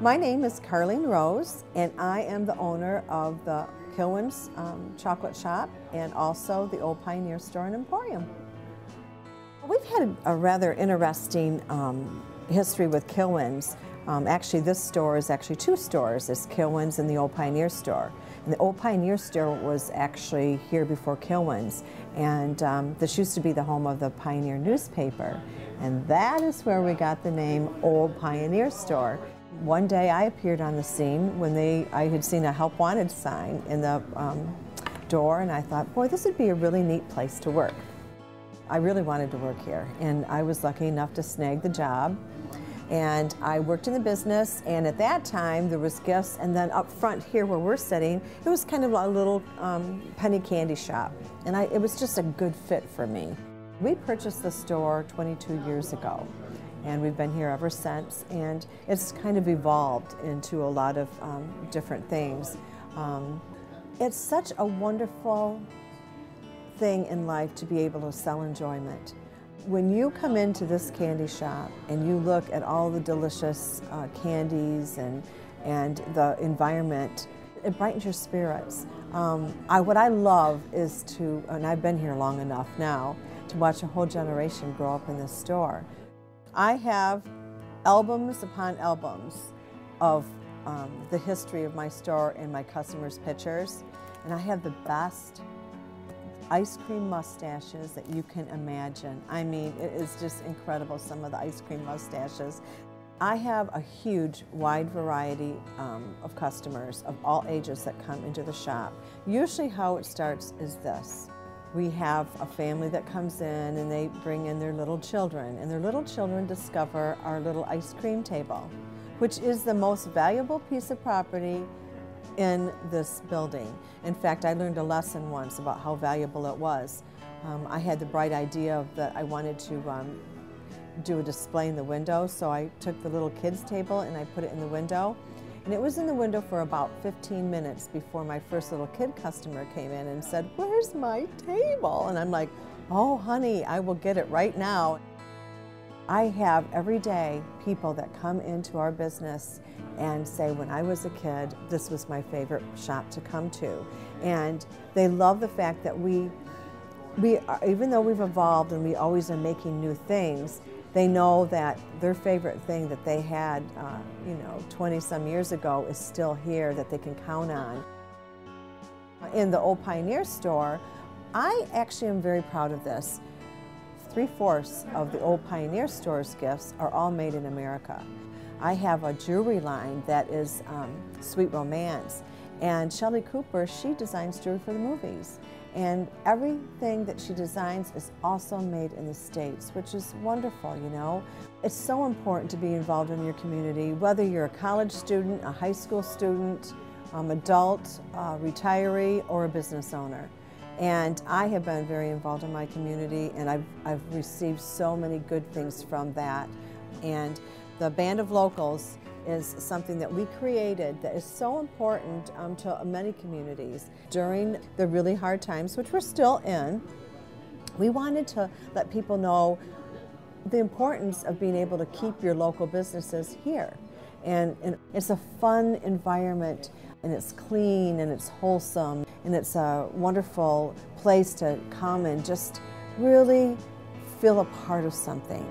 My name is Carleen Rose, and I am the owner of the Kilwin's chocolate shop and also the Old Pioneer Store and Emporium. We've had a rather interesting history with Kilwin's. Actually, this store is actually two stores. It's Kilwin's and the Old Pioneer Store. And the Old Pioneer Store was actually here before Kilwin's, and this used to be the home of the Pioneer newspaper. And that is where we got the name Old Pioneer Store. One day I appeared on the scene when I had seen a Help Wanted sign in the door, and I thought, boy, this would be a really neat place to work. I really wanted to work here, and I was lucky enough to snag the job. And I worked in the business, and at that time there was gifts, and then up front here where we're sitting, it was kind of a little penny candy shop, and it was just a good fit for me. We purchased the store 22 years ago, and we've been here ever since, and it's kind of evolved into a lot of different things. It's such a wonderful thing in life to be able to sell enjoyment. When you come into this candy shop and you look at all the delicious candies and the environment, it brightens your spirits. What I love is and I've been here long enough now, to watch a whole generation grow up in this store. I have albums upon albums of the history of my store and my customers' pictures, and I have the best ice cream mustaches that you can imagine. I mean, it is just incredible, some of the ice cream mustaches. I have a huge, wide variety of customers of all ages that come into the shop. Usually how it starts is this. We have a family that comes in and they bring in their little children, and their little children discover our little ice cream table, which is the most valuable piece of property in this building. In fact, I learned a lesson once about how valuable it was. I had the bright idea that I wanted to do a display in the window, so I took the little kids table and I put it in the window. And it was in the window for about 15 minutes before my first little kid customer came in and said, "Where's my table?" And I'm like, "Oh honey, I will get it right now." I have every day people that come into our business and say, when I was a kid, this was my favorite shop to come to. And they love the fact that we are, even though we've evolved and we always are making new things, they know that their favorite thing that they had, 20-some years ago is still here, that they can count on. In the Old Pioneer Store, I actually am very proud of this. 3/4 of the Old Pioneer Store's gifts are all made in America. I have a jewelry line that is Sweet Romance, and Shelley Cooper, she designs jewelry for the movies. And everything that she designs is also made in the States, which is wonderful, you know. It's so important to be involved in your community, whether you're a college student, a high school student, adult, retiree, or a business owner. And I have been very involved in my community, and I've received so many good things from that. And the Band of Locals is something that we created that is so important to many communities. During the really hard times, which we're still in, we wanted to let people know the importance of being able to keep your local businesses here. And it's a fun environment, and it's clean, and it's wholesome, and it's a wonderful place to come and just really feel a part of something.